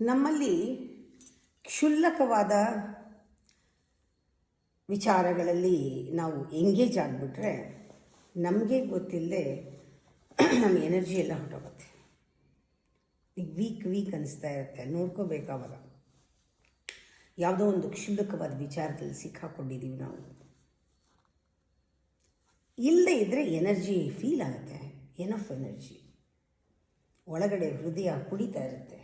ನಮ್ಮಲ್ಲಿ ಕ್ಷುಲ್ಲಕವಾದ ವಿಚಾರಗಳಲ್ಲಿ ನಾವು ಎಂಗೇಜ್ ಆಗಿಬಿಟ್ರೆ ನಮಗೆ ಗೊತ್ತಿಲ್ಲದೆ ನಮ್ಮ ಎನರ್ಜಿ ಎಲ್ಲ ಹೊರಟೋಗುತ್ತೆ. ಈಗ ವೀಕ್ ಅನಿಸ್ತಾ ಇರುತ್ತೆ, ನೋಡ್ಕೋಬೇಕಾವಾಗ ಯಾವುದೋ ಒಂದು ಕ್ಷುಲ್ಲಕವಾದ ವಿಚಾರದಲ್ಲಿ ಸಿಕ್ಕಾಕೊಂಡಿದ್ದೀವಿ ನಾವು. ಇಲ್ಲದೇ ಇದ್ದರೆ ಎನರ್ಜಿ ಫೀಲ್ ಆಗುತ್ತೆ, ಎನಫ್ ಎನರ್ಜಿ ಒಳಗಡೆ ಹೃದಯ ಕುಡಿತಾ ಇರುತ್ತೆ.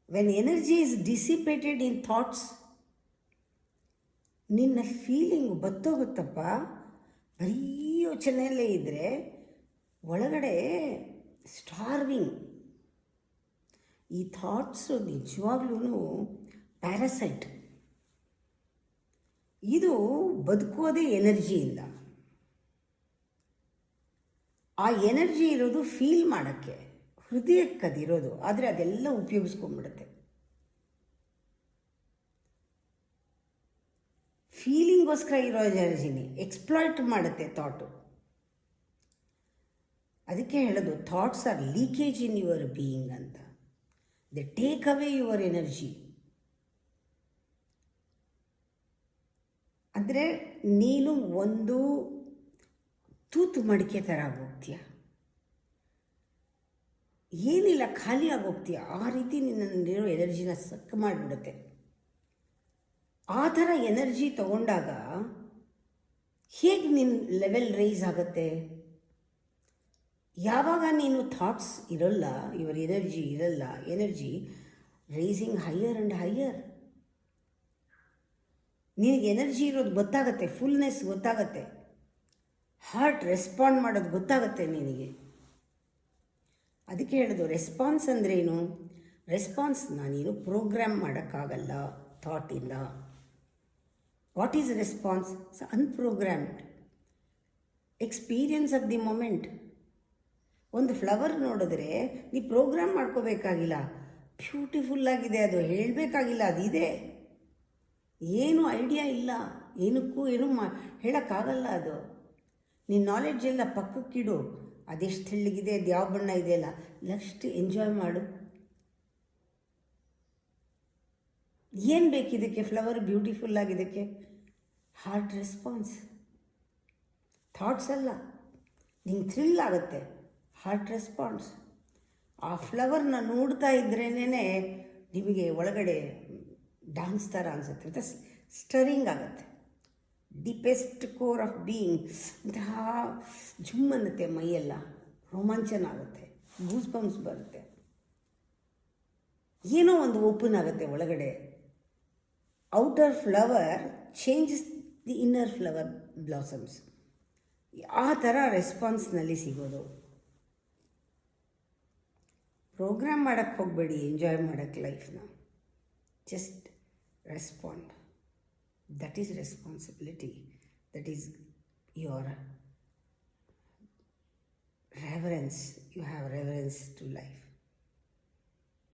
When energy is dissipated in thoughts, ನಿನ್ನ ಫೀಲಿಂಗು ಬತ್ತೋಗುತ್ತಪ್ಪ. ಬರೀ ಯೋಚನೆಯಲ್ಲೇ ಇದ್ದರೆ ಒಳಗಡೆ ಸ್ಟಾರ್ವಿಂಗ್. ಈ ಥಾಟ್ಸು ನಿಜವಾಗ್ಲೂ ಪ್ಯಾರಾಸೈಟ್. ಇದು ಬದುಕೋದೇ ಎನರ್ಜಿಯಿಂದ. ಆ ಎನರ್ಜಿ ಇರೋದು ಫೀಲ್ ಮಾಡೋಕ್ಕೆ, ಹೃದಯಕ್ಕೆ ಅದಿರೋದು. ಆದರೆ ಅದೆಲ್ಲ ಉಪಯೋಗಿಸ್ಕೊಂಡ್ಬಿಡುತ್ತೆ. ಫೀಲಿಂಗೋಸ್ಕರ ಇರೋ ಎನರ್ಜಿನಿ ಎಕ್ಸ್ಪ್ಲಾಯ್ಟ್ ಮಾಡುತ್ತೆ ಥಾಟು. ಅದಕ್ಕೆ ಹೇಳೋದು thoughts are leakage in your being ಅಂತ. ದೆ ಟೇಕ್ ಅವೇ ಯುವರ್ ಎನರ್ಜಿ. ಅಂದರೆ ನೀನು ಒಂದು ತೂತು ಮಡಿಕೆ ಥರ ಆಗೋಗ್ತೀಯ, ಏನಿಲ್ಲ ಖಾಲಿ ಆಗೋಗ್ತೀಯ. ಆ ರೀತಿ ನಿನ್ನಲ್ಲಿರೋ ಎನರ್ಜಿನ ಸಕ್ ಮಾಡಿಬಿಡುತ್ತೆ. ಆ ಥರ ಎನರ್ಜಿ ತಗೊಂಡಾಗ ಹೇಗೆ ನಿನ್ನ ಲೆವೆಲ್ ರೈಸ್ ಆಗುತ್ತೆ? ಯಾವಾಗ ನೀನು ಥಾಟ್ಸ್ ಇರೋಲ್ಲ, ಯುವರ್ ಎನರ್ಜಿ ಇರಲ್ಲ, energy rising higher and higher. ನಿನಗೆ ಎನರ್ಜಿ ಇರೋದು ಗೊತ್ತಾಗತ್ತೆ, ಫುಲ್ನೆಸ್ ಗೊತ್ತಾಗತ್ತೆ, ಹಾರ್ಟ್ ರೆಸ್ಪಾಂಡ್ ಮಾಡೋದು ಗೊತ್ತಾಗತ್ತೆ ನಿನಗೆ. ಅದಕ್ಕೆ ಹೇಳೋದು ರೆಸ್ಪಾನ್ಸ್ ಅಂದ್ರೇನು? ರೆಸ್ಪಾನ್ಸ್ನ ನೀನು ಪ್ರೋಗ್ರಾಮ್ ಮಾಡೋಕ್ಕಾಗಲ್ಲ ಥಾಟಿಂದ. What is response? Unprogrammed experience of the moment. ಒಂದು ಫ್ಲವರ್ ನೋಡಿದ್ರೆ ನೀ ಪ್ರೋಗ್ರಾಮ್ ಮಾಡ್ಕೋಬೇಕಾಗಿಲ್ಲ, ಬ್ಯೂಟಿಫುಲ್ಲಾಗಿದೆ, ಅದು ಹೇಳಬೇಕಾಗಿಲ್ಲ, ಅದಿದೆ. ಏನು ಐಡಿಯಾ ಇಲ್ಲ, ಏನಕ್ಕೂ ಏನು ಹೇಳೋಕ್ಕಾಗಲ್ಲ. ಅದು ನಿನ್ನ ನಾಲೆಡ್ಜೆಲ್ಲ ಪಕ್ಕಕ್ಕಿಡು. ಅದೆಷ್ಟು ತೆಳ್ಳಗಿದೆ, ಅದು ಯಾವ ಬಣ್ಣ ಇದೆಯಲ್ಲ, ಜಸ್ಟ್ ಎಂಜಾಯ್ ಮಾಡು. ಏನು ಬೇಕಿದ್ದಕ್ಕೆ? ಫ್ಲವರ್ ಬ್ಯೂಟಿಫುಲ್ ಆಗಿದ್ದಕ್ಕೆ ಹಾರ್ಟ್ ರೆಸ್ಪಾನ್ಸ್, ಥಾಟ್ಸ್ ಅಲ್ಲ. ನಿಂಗೆ ಥ್ರಿಲ್ ಆಗುತ್ತೆ, ಹಾರ್ಟ್ ರೆಸ್ಪಾನ್ಸ್. ಆ ಫ್ಲವರ್ನ ನೋಡ್ತಾ ಇದ್ರೇನೆ ನಿಮಗೆ ಒಳಗಡೆ ಡ್ಯಾನ್ಸ್ ಥರ ಅನಿಸುತ್ತೆ, ಮತ್ತು ಸ್ಟರಿಂಗ್ ಆಗುತ್ತೆ. ಡೀಪೆಸ್ಟ್ ಕೋರ್ ಆಫ್ ಬೀಯಿಂಗ್ ಅಂತಹ ಜುಮ್ ಅನ್ನತ್ತೆ, ಮೈಯೆಲ್ಲ ರೋಮಾಂಚನ ಆಗುತ್ತೆ, ಗೂಸ್ ಬಂಪ್ಸ್ ಬರುತ್ತೆ, ಏನೋ ಒಂದು ಓಪನ್ ಆಗುತ್ತೆ ಒಳಗಡೆ. Outer flower changes the inner flower blossoms. ಆ ಥರ ರೆಸ್ಪಾನ್ಸ್ನಲ್ಲಿ ಸಿಗೋದು. ಪ್ರೋಗ್ರಾಮ್ ಮಾಡೋಕ್ಕೆ ಹೋಗಬೇಡಿ, ಎಂಜಾಯ್ ಮಾಡೋಕ್ಕೆ ಲೈಫ್ನ. Just respond. That is responsibility. That is your reverence. You have reverence to life.